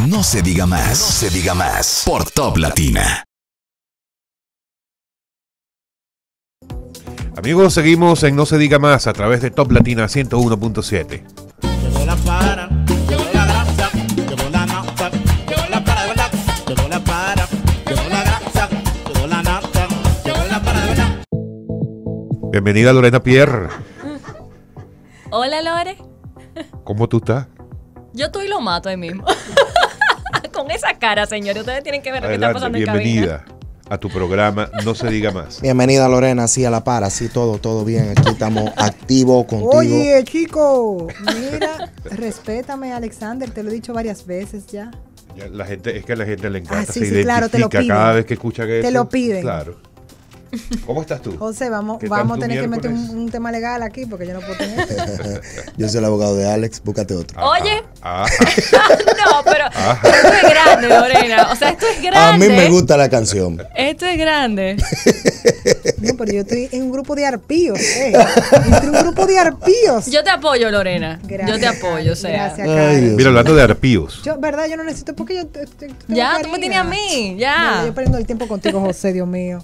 No se diga más. No se diga más. Por Top Latina. Amigos, seguimos en No se diga más a través de Top Latina 101.7. Llegó la para, llegó la grasa, llegó la nata, llegó la para de verdad, llegó la para, llegó la grasa, llegó la nata, llegó la para de verdad. Bienvenida Lorena Pierre. Hola, Lore. ¿Cómo tú estás? Yo estoy lo mato ahí mismo. Con esa cara, señores. Ustedes tienen que ver lo que está Adelante, pasando en cabina. bienvenida a tu programa No se diga más. Bienvenida Lorena, así a la par, así todo bien. Aquí estamos activos contigo. Oye, chico, mira, respétame, Alexander, te lo he dicho varias veces ya. Ya, la gente, es que a la gente le encanta, sí, se sí, identifica claro, te lo piden. cada vez que escuchan eso. Te lo piden. Claro. ¿Cómo estás tú? José, vamos ¿Qué tal a tu tener que meter miércoles? un tema legal aquí porque yo no puedo tener esto. Yo soy el abogado de Alex, búscate otro. Oye. Ajá. No, pero esto es grande, Lorena. O sea, esto es grande. A mí me gusta la canción. Esto es grande. No, pero yo estoy en un grupo de arpíos, entre un grupo de arpíos. Yo te apoyo, Lorena. Gracias, yo te apoyo, o sea. Gracias, Ay, Karen. Dios. Mira, hablando de arpíos. Yo, ¿verdad? Yo no necesito porque yo tengo Ya, tú me cariño. tienes a mí. No, Ya. yo perdiendo el tiempo contigo, José, Dios mío.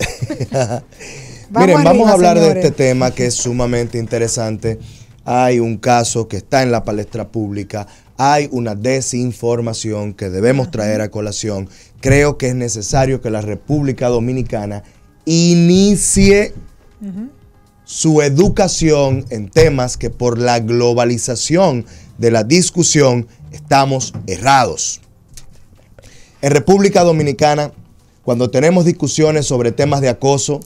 Miren, vamos arriba, a hablar señores. de este tema que es sumamente interesante. Hay un caso que está en la palestra pública. Hay una desinformación que debemos traer a colación. Creo que es necesario que la República Dominicana inicie su educación en temas que por la globalización de la discusión estamos errados. En República Dominicana, cuando tenemos discusiones sobre temas de acoso,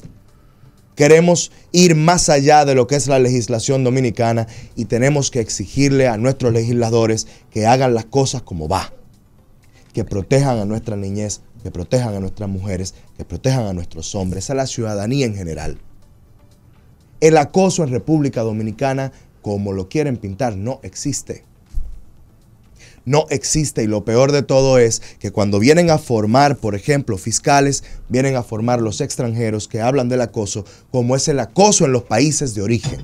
queremos ir más allá de lo que es la legislación dominicana y tenemos que exigirle a nuestros legisladores que hagan las cosas como va, que protejan a nuestra niñez, que protejan a nuestras mujeres, que protejan a nuestros hombres, a la ciudadanía en general. El acoso en República Dominicana, como lo quieren pintar, no existe. No existe, y lo peor de todo es que cuando vienen a formar, por ejemplo, fiscales, vienen a formar los extranjeros que hablan del acoso, como es el acoso en los países de origen.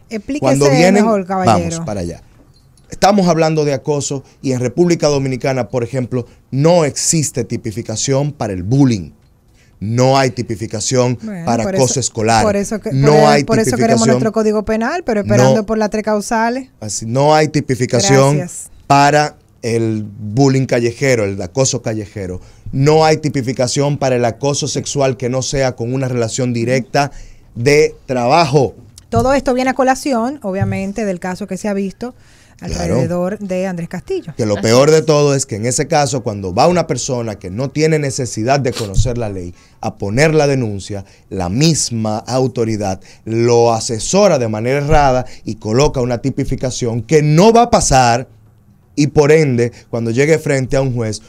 Explíquese Cuando vienen, mejor, caballero. vamos para allá. Estamos hablando de acoso y en República Dominicana, por ejemplo, no existe tipificación para el bullying. No hay tipificación Bueno, para por acoso eso- escolar. Por eso, no hay por eso queremos tipificación. nuestro código penal, pero esperando No. por las 3 causales. Así, no hay tipificación Gracias. para el bullying callejero, el acoso callejero. No hay tipificación para el acoso sexual que no sea con una relación directa de trabajo. Todo esto viene a colación, obviamente, del caso que se ha visto alrededor de Andrés Castillo. Que lo peor de todo es que en ese caso, cuando va una persona que no tiene necesidad de conocer la ley a poner la denuncia, la misma autoridad lo asesora de manera errada y coloca una tipificación que no va a pasar. Y por ende, cuando llegue frente a un juez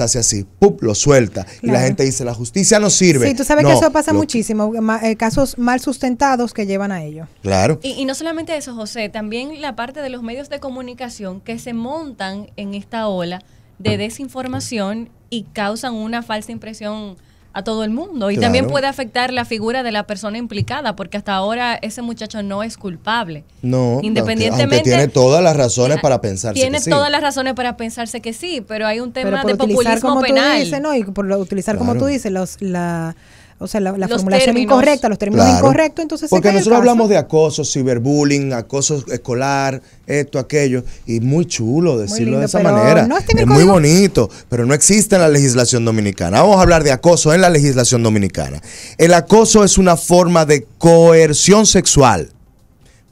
hace así, ¡pup!, lo suelta. Y la Claro. gente dice, la justicia no sirve. Sí, tú sabes No, que eso pasa lo- muchísimo, casos mal sustentados que llevan a ello. Claro. Y no solamente eso, José, también la parte de los medios de comunicación que se montan en esta ola de desinformación y causan una falsa impresión a todo el mundo. Y Claro. también puede afectar la figura de la persona implicada, porque hasta ahora ese muchacho no es culpable. No, Independientemente, aunque tiene todas las razones para pensarse tiene que sí. todas las razones para pensarse que sí, pero hay un tema de utilizar populismo como penal. tú dices, ¿no? Y por utilizar como Claro. tú dices, la Los formulación términos. incorrecta, los términos Claro. incorrectos, entonces se Porque cae el nosotros caso. hablamos de acoso, ciberbullying, acoso escolar, esto, aquello, y muy chulo decirlo lindo, de esa pero manera. no está en el es muy código. bonito, pero no existe en la legislación dominicana. Vamos a hablar de acoso en la legislación dominicana. El acoso es una forma de coerción sexual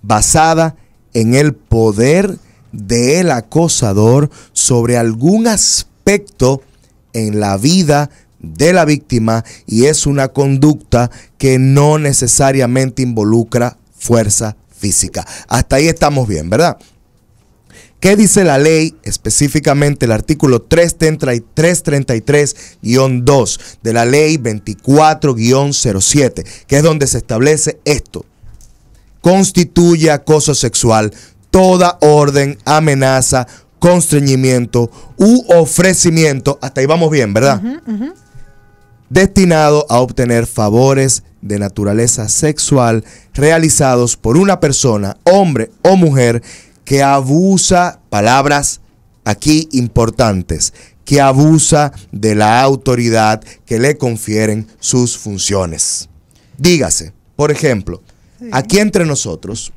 basada en el poder del acosador sobre algún aspecto en la vida de la víctima y es una conducta que no necesariamente involucra fuerza física. Hasta ahí estamos bien, ¿verdad? ¿Qué dice la ley? Específicamente el artículo 333-2 de la ley 24-07, que es donde se establece esto. Constituye acoso sexual toda orden, amenaza, constreñimiento u ofrecimiento, hasta ahí vamos bien, ¿verdad? Destinado a obtener favores de naturaleza sexual realizados por una persona, hombre o mujer, que abusa, palabras aquí importantes, que abusa de la autoridad que le confieren sus funciones. Dígase, por ejemplo, aquí entre nosotros,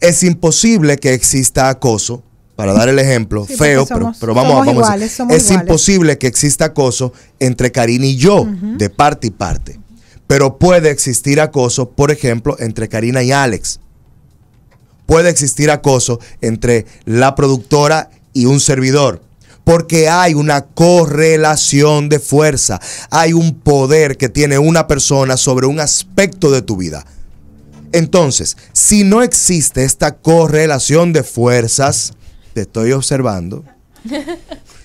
es imposible que exista acoso, para dar el ejemplo, feo, pero vamos a decir, es imposible que exista acoso entre Karina y yo, de parte y parte. Pero puede existir acoso, por ejemplo, entre Karina y Alex. Puede existir acoso entre la productora y un servidor. Porque hay una correlación de fuerza. Hay un poder que tiene una persona sobre un aspecto de tu vida. Entonces, si no existe esta correlación de fuerzas, te estoy observando.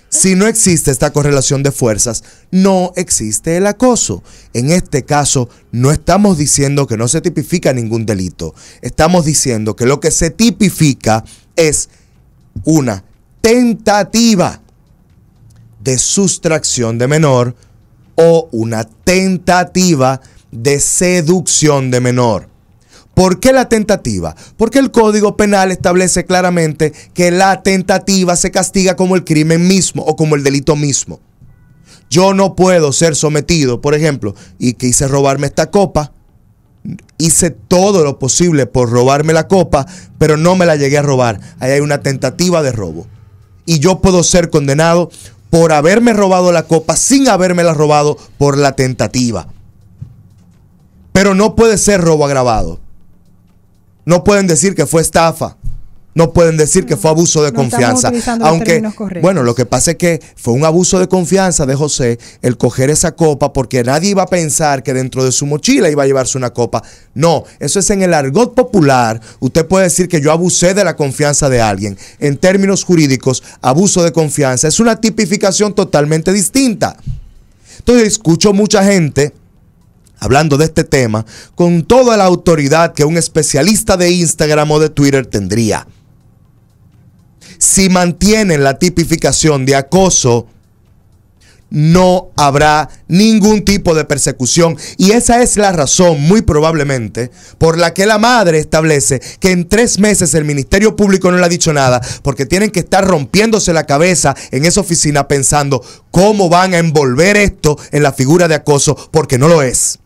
Si no existe esta correlación de fuerzas, no existe el acoso. En este caso, no estamos diciendo que no se tipifica ningún delito. Estamos diciendo que lo que se tipifica es una tentativa de sustracción de menor o una tentativa de seducción de menor. ¿Por qué la tentativa? Porque el Código Penal establece claramente que la tentativa se castiga como el crimen mismo o como el delito mismo. Yo no puedo ser sometido, por ejemplo, y quise robarme esta copa, hice todo lo posible por robarme la copa, pero no me la llegué a robar. Ahí hay una tentativa de robo. Y yo puedo ser condenado por haberme robado la copa sin habérmela robado por la tentativa. Pero no puede ser robo agravado. No pueden decir que fue estafa. No pueden decir que fue abuso de confianza. Aunque, bueno, lo que pasa es que fue un abuso de confianza de José el coger esa copa porque nadie iba a pensar que dentro de su mochila iba a llevarse una copa. No, eso es en el argot popular. Usted puede decir que yo abusé de la confianza de alguien. En términos jurídicos, abuso de confianza es una tipificación totalmente distinta. Entonces, escucho mucha gente hablando de este tema con toda la autoridad que un especialista de Instagram o de Twitter tendría. Si mantienen la tipificación de acoso, no habrá ningún tipo de persecución. Y esa es la razón, muy probablemente, por la que la madre establece que en 3 meses el Ministerio Público no le ha dicho nada, porque tienen que estar rompiéndose la cabeza en esa oficina pensando cómo van a envolver esto en la figura de acoso, porque no lo es.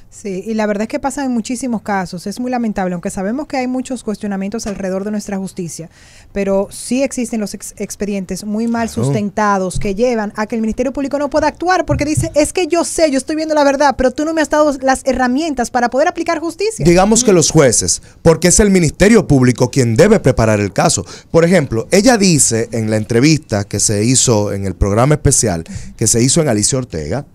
Sí, y la verdad es que pasa en muchísimos casos, es muy lamentable, aunque sabemos que hay muchos cuestionamientos alrededor de nuestra justicia, pero sí existen los expedientes muy mal sustentados que llevan a que el Ministerio Público no pueda actuar porque dice, es que yo sé, yo estoy viendo la verdad, pero tú no me has dado las herramientas para poder aplicar justicia. Digamos que los jueces, porque es el Ministerio Público quien debe preparar el caso. Por ejemplo, ella dice en la entrevista que se hizo en el programa especial que se hizo en Alicia Ortega,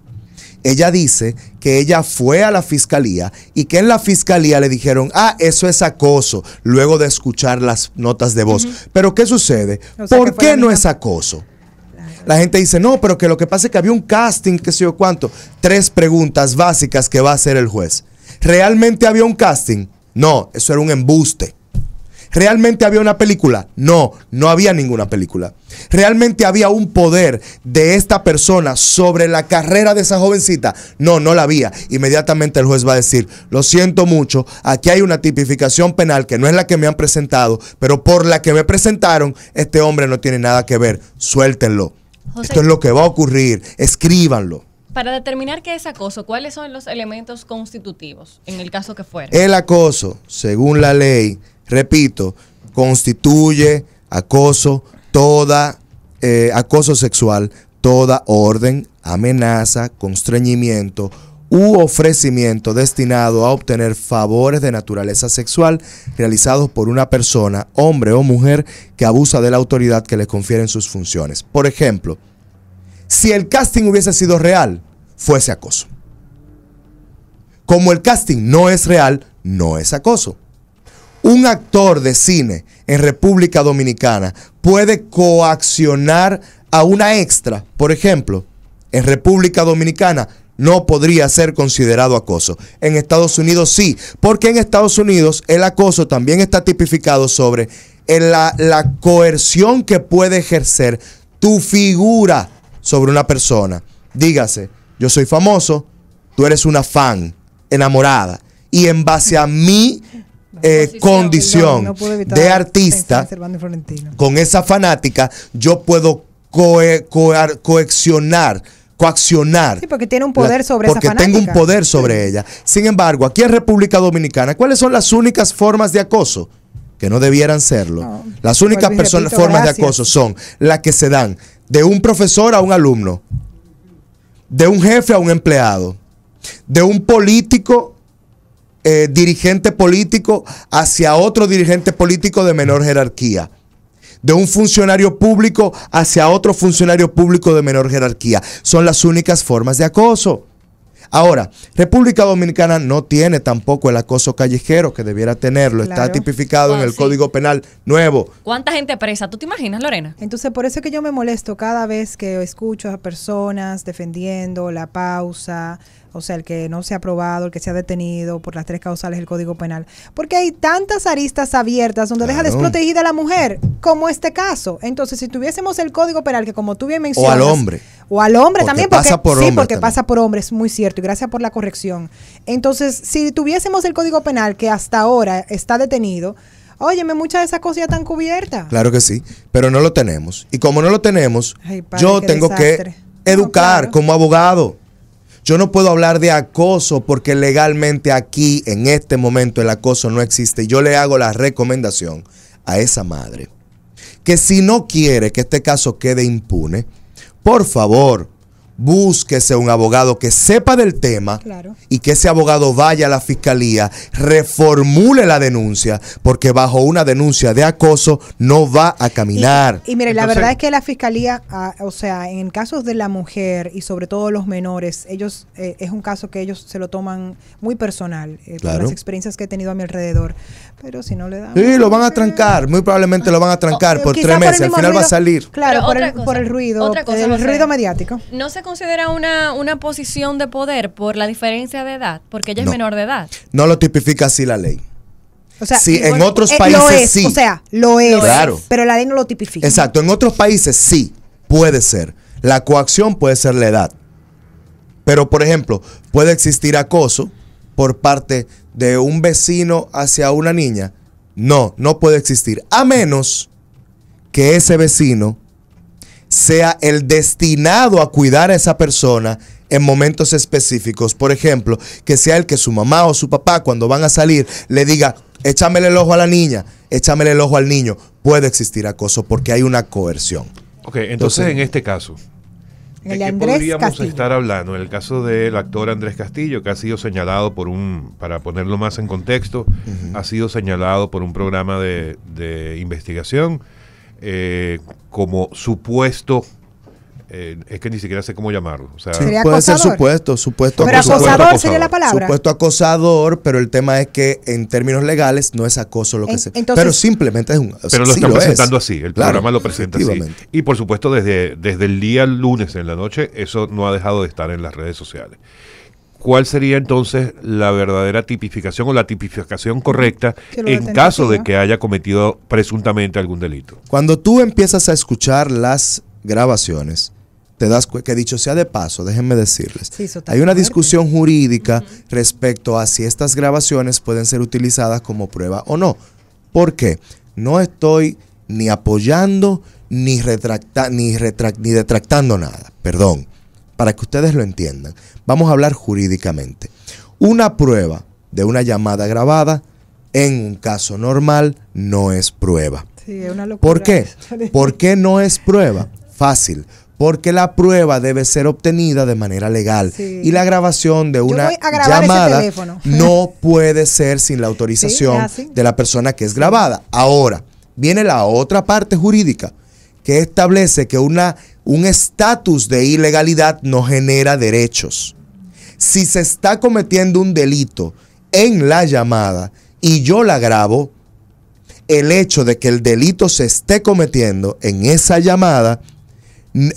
ella dice que ella fue a la fiscalía y que en la fiscalía le dijeron, eso es acoso, luego de escuchar las notas de voz. Pero ¿qué sucede? ¿Por qué no es acoso? La gente dice, no, pero que lo que pasa es que había un casting, qué sé yo cuánto. 3 preguntas básicas que va a hacer el juez. ¿Realmente había un casting? No, eso era un embuste. ¿Realmente había una película? No, no había ninguna película. ¿Realmente había un poder de esta persona sobre la carrera de esa jovencita? No, no la había. Inmediatamente el juez va a decir, lo siento mucho, aquí hay una tipificación penal que no es la que me han presentado, pero por la que me presentaron, este hombre no tiene nada que ver. Suéltenlo. José, esto es lo que va a ocurrir. Escríbanlo. Para determinar qué es acoso, ¿cuáles son los elementos constitutivos en el caso que fuera? El acoso, según la ley, repito, constituye acoso, acoso sexual, toda orden, amenaza, constreñimiento u ofrecimiento destinado a obtener favores de naturaleza sexual realizados por una persona, hombre o mujer, que abusa de la autoridad que le confieren sus funciones. Por ejemplo, si el casting hubiese sido real, fuese acoso. Como el casting no es real, no es acoso. Un actor de cine en República Dominicana puede coaccionar a una extra, por ejemplo. En República Dominicana no podría ser considerado acoso. En Estados Unidos sí, porque en Estados Unidos el acoso también está tipificado sobre la coerción que puede ejercer tu figura sobre una persona. Dígase, yo soy famoso, tú eres una fan enamorada, y en base a mi condición No puedo evitar de pensar artista, en Servando y Florentino. con esa fanática, yo puedo coaccionar. Sí, porque tiene un poder sobre esa porque fanática. tengo un poder sobre ella. Sin embargo, aquí en República Dominicana, ¿cuáles son las únicas formas de acoso? Que no debieran serlo. No, Las únicas vuelvo y repito, formas gracias. de acoso son las que se dan de un profesor a un alumno, de un jefe a un empleado, de un político, dirigente político, hacia otro dirigente político de menor jerarquía, de un funcionario público hacia otro funcionario público de menor jerarquía. Son las únicas formas de acoso. Ahora, República Dominicana no tiene tampoco el acoso callejero que debiera tenerlo. Está Claro. tipificado en el Sí. Código Penal nuevo. ¿Cuánta gente presa? ¿Tú te imaginas, Lorena? Entonces, por eso es que yo me molesto cada vez que escucho a personas defendiendo la pausa, o sea, el que no se ha aprobado, el que se ha detenido por las 3 causales del Código Penal. Porque hay tantas aristas abiertas donde deja Claro. desprotegida a la mujer, como este caso. Entonces, si tuviésemos el Código Penal, que como tú bien O mencionas... al hombre. O al hombre Porque también, pasa por sí, hombres porque también. pasa por hombres, muy cierto, y gracias por la corrección. Entonces, si tuviésemos el Código Penal, que hasta ahora está detenido, óyeme, muchas de esas cosas ya están cubiertas. Claro que sí, pero no lo tenemos. Y como no lo tenemos, Ay, padre, yo qué tengo desastre. que educar No, claro. como abogado. Yo no puedo hablar de acoso porque legalmente aquí, en este momento, el acoso no existe. Y yo le hago la recomendación a esa madre que si no quiere que este caso quede impune, por favor, búsquese un abogado que sepa del tema Claro. y que ese abogado vaya a la fiscalía, reformule la denuncia, porque bajo una denuncia de acoso no va a caminar. Y mire, la Entonces- verdad es que la fiscalía, o sea, en casos de la mujer y sobre todo los menores, ellos es un caso que ellos se lo toman muy personal, por Claro. las experiencias que he tenido a mi alrededor. Pero si no le dan... Sí, lo van a trancar, muy probablemente lo van a trancar por Quizá 3 el meses, al mismo final va a ruido- salir. Claro, Pero por otra el, cosa, por el ruido, otra cosa, el José. ruido mediático. ¿No se considera una posición de poder por la diferencia de edad? Porque ella No. es menor de edad. No lo tipifica así la ley. O sea, Sí, en bueno, otros lo países es, sí. O sea, lo es. Claro. Pero la ley no lo tipifica. Exacto, en otros países sí, puede ser. La coacción puede ser la edad. Pero, por ejemplo, puede existir acoso por parte de un vecino hacia una niña. No, no puede existir. A menos que ese vecino sea el destinado a cuidar a esa persona en momentos específicos. Por ejemplo, que sea el que su mamá o su papá cuando van a salir le diga, échamele el ojo a la niña, échamele el ojo al niño. Puede existir acoso porque hay una coerción. Ok, entonces Entonces- en este caso, El ¿de de qué Andrés podríamos Castillo. estar hablando? En el caso del actor Andrés Castillo, que ha sido señalado por para ponerlo más en contexto, ha sido señalado por un programa de investigación como supuesto, es que ni siquiera sé cómo llamarlo. O sea, Sí, ¿Sería puede ser acosador? supuesto Pero supuesto acosador sería la palabra. Supuesto acosador, pero el tema es que en términos legales no es acoso lo que se... Entonces- pero simplemente es un... pero lo sí están es. presentando así, el Claro, programa lo presenta así. efectivamente. Y por supuesto desde el día lunes en la noche, eso no ha dejado de estar en las redes sociales. ¿Cuál sería entonces la verdadera tipificación o la tipificación correcta Que lo en de caso de tentativa. que haya cometido presuntamente algún delito? Cuando tú empiezas a escuchar las grabaciones, te das cuenta que, dicho sea de paso, déjenme decirles, Sí, eso está hay una fuerte. discusión jurídica respecto a si estas grabaciones pueden ser utilizadas como prueba o no. ¿Por qué? No estoy ni apoyando ni detractando nada, perdón, para que ustedes lo entiendan. Vamos a hablar jurídicamente. Una prueba de una llamada grabada en un caso normal no es prueba. Sí, es una locura. ¿Por qué? ¿Por qué no es prueba? Fácil. Porque la prueba debe ser obtenida de manera legal. Sí. Y la grabación de una voy a grabar ese llamada teléfono. no puede ser sin la Sí, autorización es así. de la persona que es grabada. Ahora, viene la otra parte jurídica que establece que un estatus de ilegalidad no genera derechos. Si se está cometiendo un delito en la llamada y yo la grabo, el hecho de que el delito se esté cometiendo en esa llamada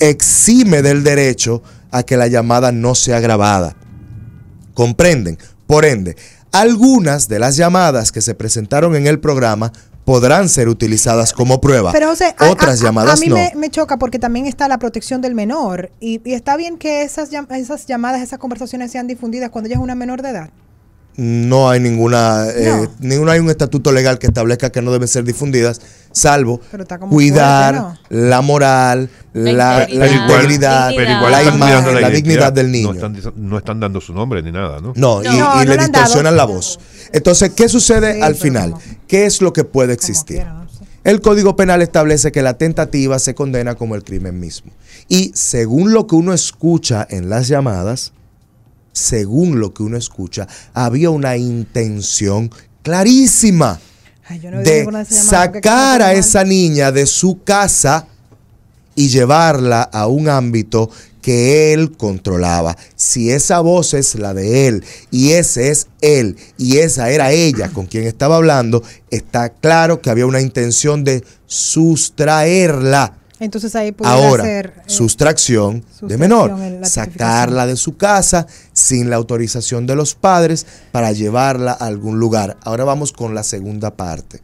exime del derecho a que la llamada no sea grabada. ¿Comprenden? Por ende, algunas de las llamadas que se presentaron en el programa podrán ser utilizadas como prueba. Pero José, Otras llamadas a mí no. me choca porque también está la protección del menor y está bien que esas llamadas, esas conversaciones sean difundidas cuando ella es una menor de edad. no hay no hay un estatuto legal que establezca que no deben ser difundidas, salvo Pero está como cuidar fuerte, la moral, la integridad, Pero igual la están imagen, cuidando la dignidad del niño. No están dando su nombre ni nada, ¿no? No, No, y no le le han distorsionan dado. la voz. Entonces, ¿qué sucede Sí, al pero final? como- ¿Qué es lo que puede Como existir? quiera, no sé. El Código Penal establece que la tentativa se condena como el crimen mismo. Y según lo que uno escucha en las llamadas, había una intención clarísima Ay, yo no he oído de ninguna esas llamadas porque sacar como a mal. esa niña de su casa y llevarla a un ámbito que él controlaba. Si esa voz es la de él y ese es él y esa era ella con quien estaba hablando, está claro que había una intención de sustraerla. Entonces ahí pudiera Ahora, ser sustracción de sustracción menor, en la sacarla de su casa sin la autorización de los padres para llevarla a algún lugar. Ahora vamos con la segunda parte.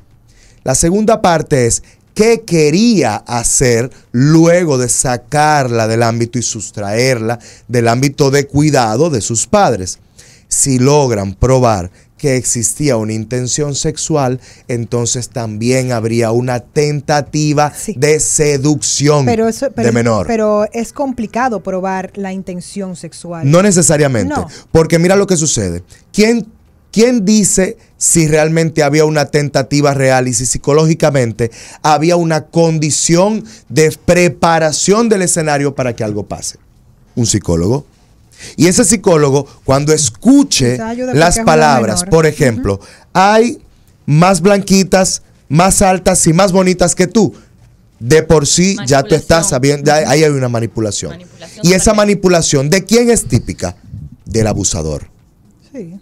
La segunda parte es qué quería hacer luego de sacarla del ámbito y sustraerla del ámbito de cuidado de sus padres. Si logran probar que existía una intención sexual, entonces también habría una tentativa Sí. de seducción de menor. Pero es complicado probar la intención sexual. No necesariamente, No. porque mira lo que sucede. ¿Quién dice si realmente había una tentativa real y si psicológicamente había una condición de preparación del escenario para que algo pase? Un psicólogo. Y ese psicólogo, cuando escuche Quizá ayude las porque es una palabras, menor. por ejemplo, hay más blanquitas, más altas y más bonitas que tú. De por sí ya tú estás sabiendo, ya ahí hay una manipulación. Manipulación Y esa total. manipulación, ¿de quién es típica? Del abusador. Sí.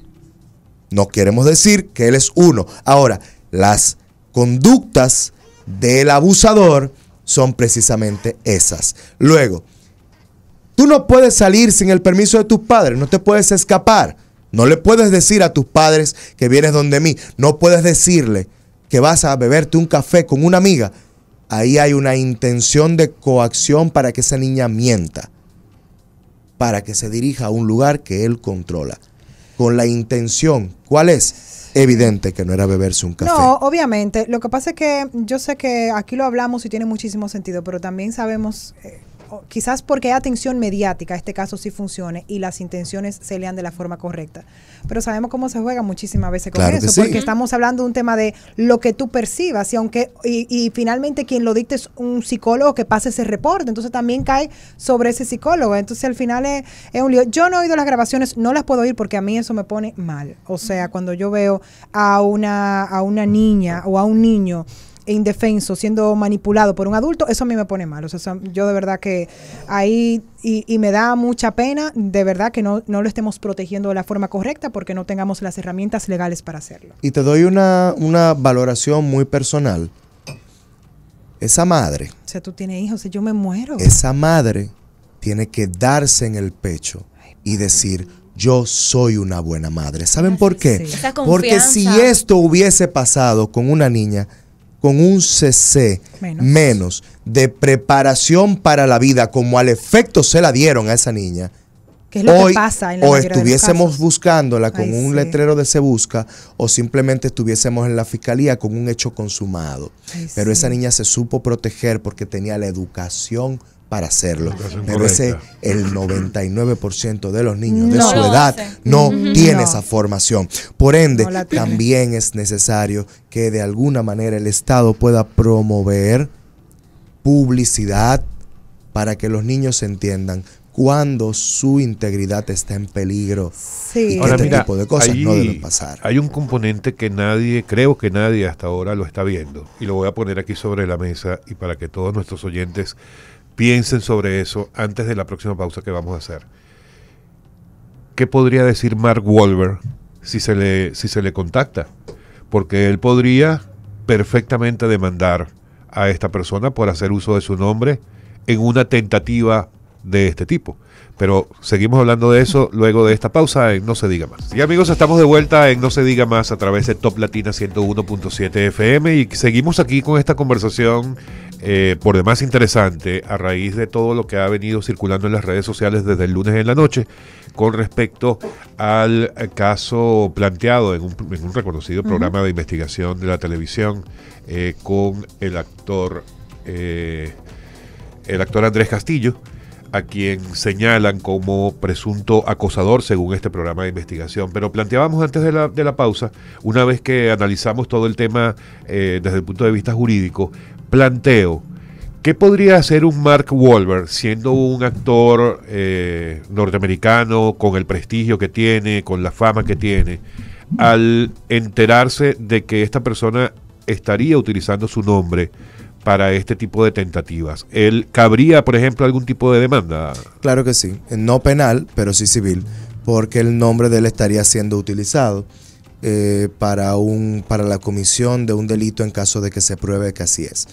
No queremos decir que él es uno. Ahora, las conductas del abusador son precisamente esas. Luego, tú no puedes salir sin el permiso de tus padres, no te puedes escapar. No le puedes decir a tus padres que vienes donde mí. No puedes decirle que vas a beberte un café con una amiga. Ahí hay una intención de coacción para que esa niña mienta, para que se dirija a un lugar que él controla. Con la intención, ¿cuál es? Evidente que no era beberse un café. No, obviamente. Lo que pasa es que yo sé que aquí lo hablamos y tiene muchísimo sentido, pero también sabemos, quizás porque hay atención mediática, este caso sí funcione y las intenciones se lean de la forma correcta. Pero sabemos cómo se juega muchísimas veces con Claro que eso, sí. porque estamos hablando de un tema de lo que tú percibas y aunque y finalmente quien lo dicte es un psicólogo que pase ese reporte, entonces también cae sobre ese psicólogo. Entonces al final es un lío. Yo no he oído las grabaciones, no las puedo oír porque a mí eso me pone mal. O sea, cuando yo veo a una niña o a un niño indefenso siendo manipulado por un adulto, eso a mí me pone mal. O sea, yo de verdad que ahí, y me da mucha pena, de verdad que no lo estemos protegiendo de la forma correcta porque no tengamos las herramientas legales para hacerlo. Y te doy una valoración muy personal. Esa madre, O sea, tú tienes hijos y yo me muero. esa madre tiene que darse en el pecho y decir, yo soy una buena madre. ¿Saben por qué? Sí. Esa Porque si confianza. esto hubiese pasado con una niña con un CC menos de preparación para la vida, como al efecto se la dieron a esa niña, ¿Qué es lo hoy, que pasa en la o mayoría de los estuviésemos casos? buscándola con Ay, un sí. letrero de se busca, o simplemente estuviésemos en la fiscalía con un hecho consumado. Ay, Pero esa sí. niña se supo proteger porque tenía la educación para hacerlo. Educación Pero ese, correcta. el 99% de los niños de No su lo edad hace. no tiene No. esa formación. Por ende, No la tiene. también es necesario que de alguna manera el Estado pueda promover publicidad para que los niños entiendan cuando su integridad está en peligro. Sí. Y que Ahora, este mira, tipo de cosas no deben pasar. hay un componente que creo que nadie hasta ahora lo está viendo. Y lo voy a poner aquí sobre la mesa y para que todos nuestros oyentes piensen sobre eso antes de la próxima pausa que vamos a hacer. ¿Qué podría decir Mark Wahlberg si se le contacta? Porque él podría perfectamente demandar a esta persona por hacer uso de su nombre en una tentativa de este tipo. Pero seguimos hablando de eso luego de esta pausa en No Se Diga Más. Y amigos, estamos de vuelta en No Se Diga Más a través de Top Latina 101.7 FM y seguimos aquí con esta conversación por demás interesante a raíz de todo lo que ha venido circulando en las redes sociales desde el lunes en la noche con respecto al caso planteado en un reconocido programa de investigación de la televisión con el actor Andrés Castillo, a quien señalan como presunto acosador según este programa de investigación. Pero planteábamos antes de la pausa, una vez que analizamos todo el tema desde el punto de vista jurídico, planteo, ¿qué podría hacer un Mark Wahlberg siendo un actor norteamericano con el prestigio que tiene, con la fama que tiene, al enterarse de que esta persona estaría utilizando su nombre para este tipo de tentativas? ¿Él cabría, por ejemplo, algún tipo de demanda? Claro que sí, no penal, pero sí civil, porque el nombre de él estaría siendo utilizado para la comisión de un delito en caso de que se pruebe que así es.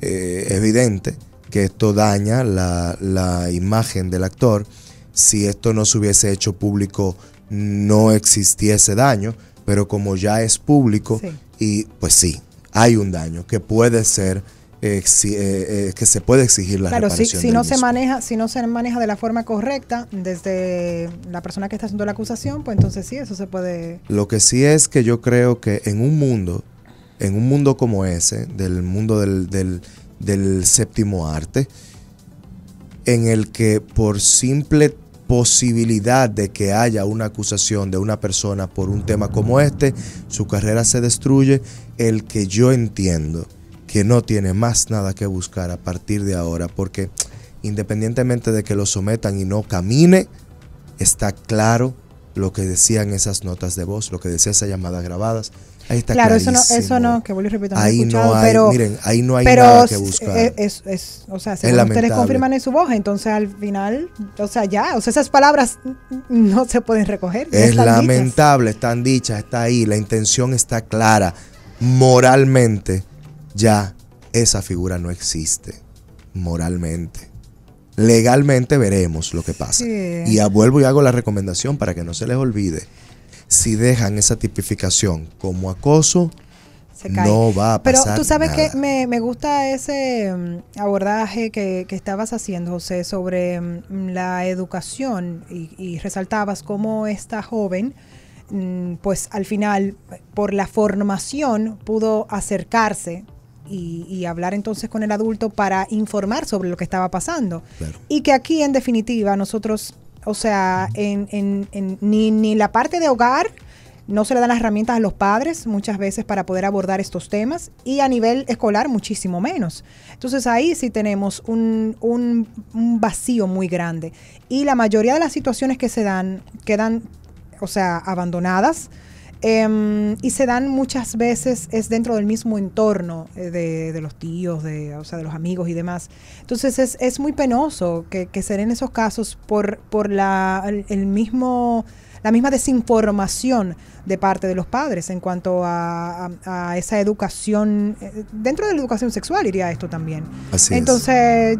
Evidente que esto daña la imagen del actor. Si esto no se hubiese hecho público, no existiese daño, pero como ya es público, sí. Y pues sí, hay un daño que puede ser que se puede exigir la reparación. Si no se maneja de la forma correcta desde la persona que está haciendo la acusación, pues entonces sí, eso se puede. Lo que sí es que yo creo que en un mundo como ese, del mundo del séptimo arte, en el que por simple posibilidad de que haya una acusación de una persona por un tema como este, su carrera se destruye, el que yo entiendo que no tiene más nada que buscar a partir de ahora, porque independientemente de que lo sometan y no camine, está claro lo que decían esas notas de voz, lo que decían esas llamadas grabadas. Ahí está claro, clarísimo. eso no, que vuelvo y repito, no ahí he escuchado, no hay, pero, miren, ahí no hay nada que buscar. O sea, según ustedes confirman en su voz, entonces al final, esas palabras no se pueden recoger. Es lamentable, están dichas, está ahí, la intención está clara. Moralmente, ya esa figura no existe. Moralmente. Legalmente veremos lo que pasa. Sí. Y vuelvo y hago la recomendación para que no se les olvide. Si dejan esa tipificación como acoso, no va a pasar. Pero tú sabes nada. que me gusta ese abordaje que estabas haciendo, José, sobre la educación y resaltabas cómo esta joven, pues al final, por la formación, pudo acercarse y hablar entonces con el adulto para informar sobre lo que estaba pasando. Claro. Y que aquí, en definitiva, nosotros... O sea, ni la parte de hogar no se le dan las herramientas a los padres muchas veces para poder abordar estos temas, y a nivel escolar muchísimo menos. Entonces ahí sí tenemos un vacío muy grande. Y la mayoría de las situaciones que se dan quedan, o sea, abandonadas. Y se dan muchas veces es dentro del mismo entorno de los tíos, de los amigos y demás. Entonces es muy penoso que se den esos casos por la misma desinformación de parte de los padres en cuanto a esa educación, dentro de la educación sexual iría esto también. Así entonces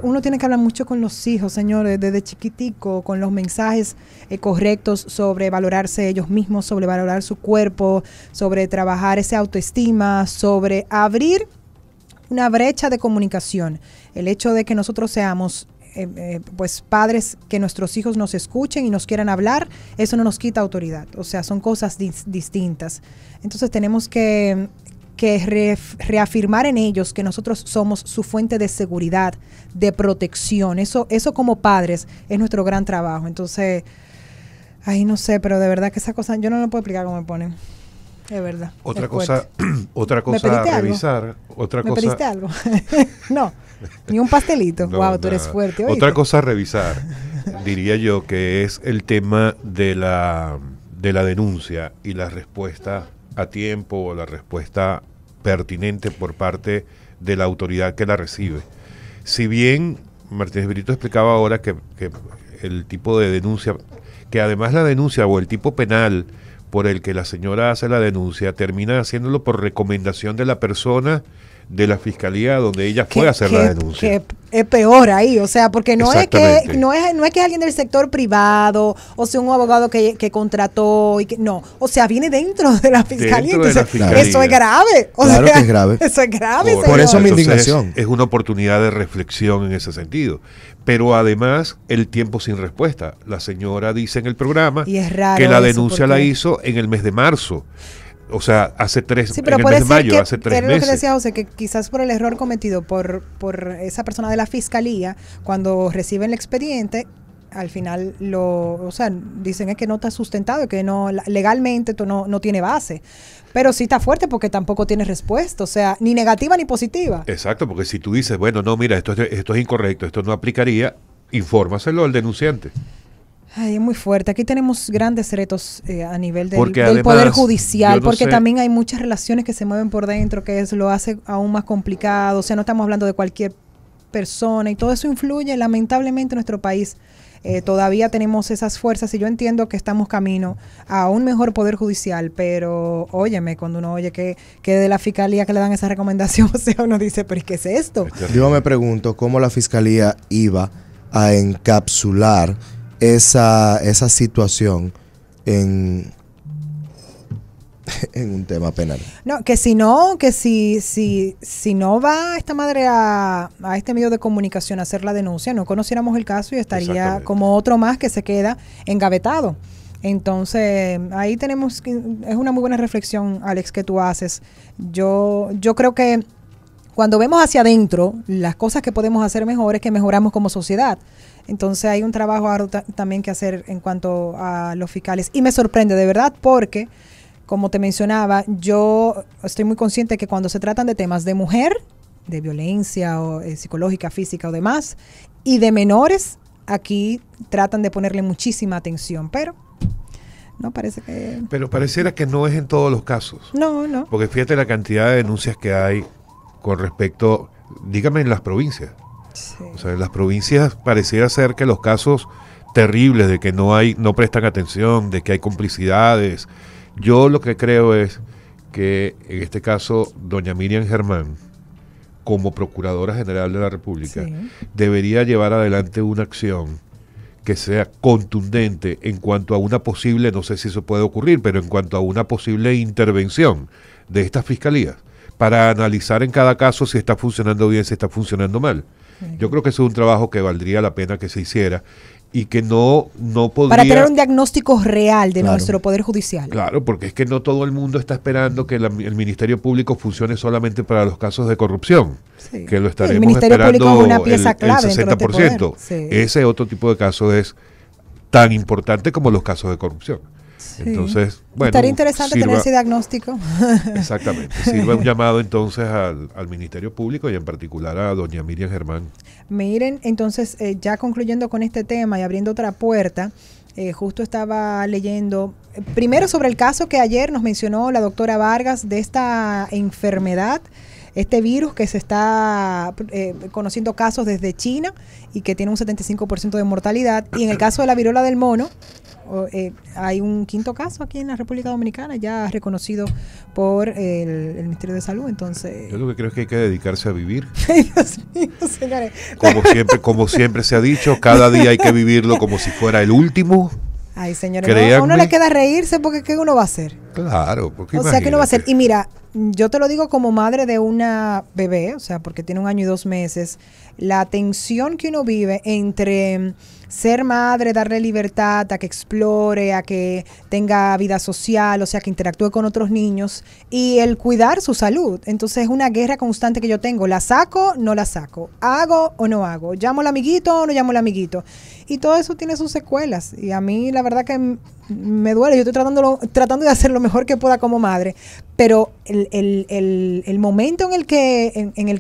uno tiene que hablar mucho con los hijos, señores, desde chiquitico, con los mensajes correctos sobre valorarse ellos mismos, sobre valorar su cuerpo, sobre trabajar esa autoestima, sobre abrir una brecha de comunicación. El hecho de que nosotros seamos pues padres, que nuestros hijos nos escuchen y nos quieran hablar, eso no nos quita autoridad. O sea, son cosas distintas. Entonces tenemos que reafirmar en ellos que nosotros somos su fuente de seguridad, de protección. Eso como padres es nuestro gran trabajo. Entonces, no sé, pero de verdad que esa cosa yo no lo puedo explicar cómo me ponen. De verdad. Otra cosa a revisar. ¿Me pediste algo? No. Ni un pastelito. No, wow, tú eres fuerte. ¿Oíste? Otra cosa a revisar, diría yo, que es el tema de la denuncia y la respuesta a tiempo o la respuesta pertinente por parte de la autoridad que la recibe. Si bien Martínez Brito explicaba ahora que el tipo de denuncia, que además la denuncia o el tipo penal por el que la señora hace la denuncia termina haciéndolo por recomendación de la persona de la fiscalía donde ella fue a hacer la denuncia. Que es peor ahí, o sea, porque no es que Exactamente. no es que alguien del sector privado, o sea, un abogado que contrató y que no, o sea, viene dentro de la fiscalía. Dentro de la Entonces, fiscalía. eso es grave. O Claro sea, que es grave. Eso es grave. Correcto. Por eso mi Entonces, indignación. Es una oportunidad de reflexión en ese sentido. Pero además, el tiempo sin respuesta. La señora dice en el programa Y es raro que la eso, denuncia la porque- hizo en el mes de marzo. O sea, hace Sí, pero en el puede mes de ser mayo, que, hace 3 era lo que meses. decía José, que quizás por el error cometido por esa persona de la fiscalía, cuando reciben el expediente, al final o sea, dicen es que no está sustentado, que no legalmente esto no tiene base. Pero sí está fuerte porque tampoco tiene respuesta, o sea, ni negativa ni positiva. Exacto, porque si tú dices, bueno, no, mira, esto es incorrecto, esto no aplicaría, infórmaselo al denunciante. Ay, es muy fuerte. Aquí tenemos grandes retos a nivel Porque del además, Poder Judicial, yo no porque sé- también hay muchas relaciones que se mueven por dentro, que eso lo hace aún más complicado. O sea, no estamos hablando de cualquier persona y todo eso influye lamentablemente en nuestro país. Todavía tenemos esas fuerzas y yo entiendo que estamos camino a un mejor Poder Judicial, pero óyeme, cuando uno oye que de la fiscalía que le dan esa recomendación, o sea, uno dice, pero ¿qué es esto? Yo me pregunto cómo la fiscalía iba a encapsular esa situación en un tema penal. No, que si no va esta madre a este medio de comunicación a hacer la denuncia, no conociéramos el caso y estaría Exactamente. como otro más que se queda engavetado. Entonces, ahí es una muy buena reflexión, Alex, que tú haces. Yo creo que cuando vemos hacia adentro las cosas que podemos hacer mejor es que mejoramos como sociedad. Entonces hay un trabajo también que hacer en cuanto a los fiscales. Y me sorprende de verdad porque, como te mencionaba, yo estoy muy consciente que cuando se tratan de temas de mujer, de violencia o psicológica, física o demás, y de menores, aquí tratan de ponerle muchísima atención, pero no parece que... Pero pareciera que no es en todos los casos. No. Porque fíjate la cantidad de denuncias que hay con respecto, dígame, en las provincias. Sí. O sea, en las provincias pareciera ser que los casos terribles de que no prestan atención, de que hay complicidades. Yo lo que creo es que en este caso doña Miriam Germán, como Procuradora General de la República, Sí. debería llevar adelante una acción que sea contundente en cuanto a una posible, no sé si eso puede ocurrir, pero en cuanto a una posible intervención de estas fiscalías para analizar en cada caso si está funcionando bien, si está funcionando mal. Yo creo que eso es un trabajo que valdría la pena que se hiciera y que no podría... Para tener un diagnóstico real de Claro. nuestro Poder Judicial. Claro, porque es que no todo el mundo está esperando que el Ministerio Público funcione solamente para los casos de corrupción, Sí. que lo estaremos El Ministerio esperando Público es una pieza el clave dentro de este 60%. poder. Sí. Ese otro tipo de casos es tan importante como los casos de corrupción. Sí. Entonces, bueno, Estaría interesante tener sirva- ese diagnóstico. Exactamente. Sirva un llamado entonces al Ministerio Público y en particular a doña Miriam Germán. Miren, entonces, ya concluyendo con este tema y abriendo otra puerta, justo estaba leyendo, primero sobre el caso que ayer nos mencionó la doctora Vargas de esta enfermedad, este virus que se está conociendo casos desde China y que tiene un 75% de mortalidad. Y en el caso de la viruela del mono, hay un quinto caso aquí en la República Dominicana, ya reconocido por el Ministerio de Salud. Entonces, Yo lo que creo es que hay que dedicarse a vivir. Dios mío, señores. Como siempre se ha dicho, cada día hay que vivirlo como si fuera el último. Ay, señores, Créanme. a uno le queda reírse porque ¿qué uno va a hacer? Claro, porque O sea, ¿qué uno va a hacer? imagínate. Y mira, yo te lo digo como madre de una bebé, o sea, porque tiene 1 año y 2 meses, la tensión que uno vive entre ser madre, darle libertad a que explore, a que tenga vida social, o sea, que interactúe con otros niños y el cuidar su salud. Entonces es una guerra constante que yo tengo. ¿La saco? ¿No la saco? ¿Hago o no hago? ¿Llamo al amiguito o no llamo al amiguito? Y todo eso tiene sus secuelas. Y a mí la verdad que me duele. Yo estoy tratando de hacer lo mejor que pueda como madre. Pero el momento en el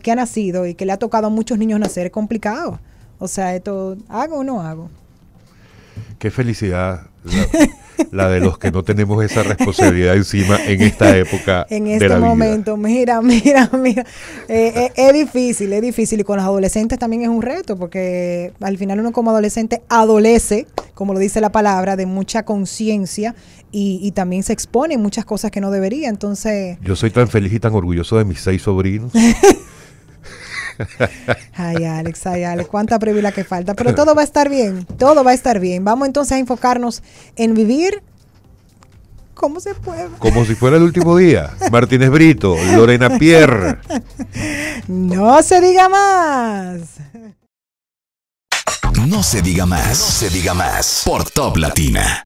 que ha nacido y que le ha tocado a muchos niños nacer es complicado. O sea, esto, ¿hago o no hago? Qué felicidad. la de los que no tenemos esa responsabilidad encima en esta época En de este la vida. momento, mira. Es difícil. Y con los adolescentes también es un reto, porque al final uno como adolescente adolece, como lo dice la palabra, de mucha conciencia y también se expone en muchas cosas que no debería. Entonces, Yo soy tan feliz y tan orgulloso de mis 6 sobrinos. ay Alex, cuánta previla que falta. Pero todo va a estar bien, todo va a estar bien. Vamos entonces a enfocarnos en vivir como se puede. Como si fuera el último día. Martínez Brito, Lorena Pierre. No se diga más. No se diga más. No se diga más. Por Top Latina.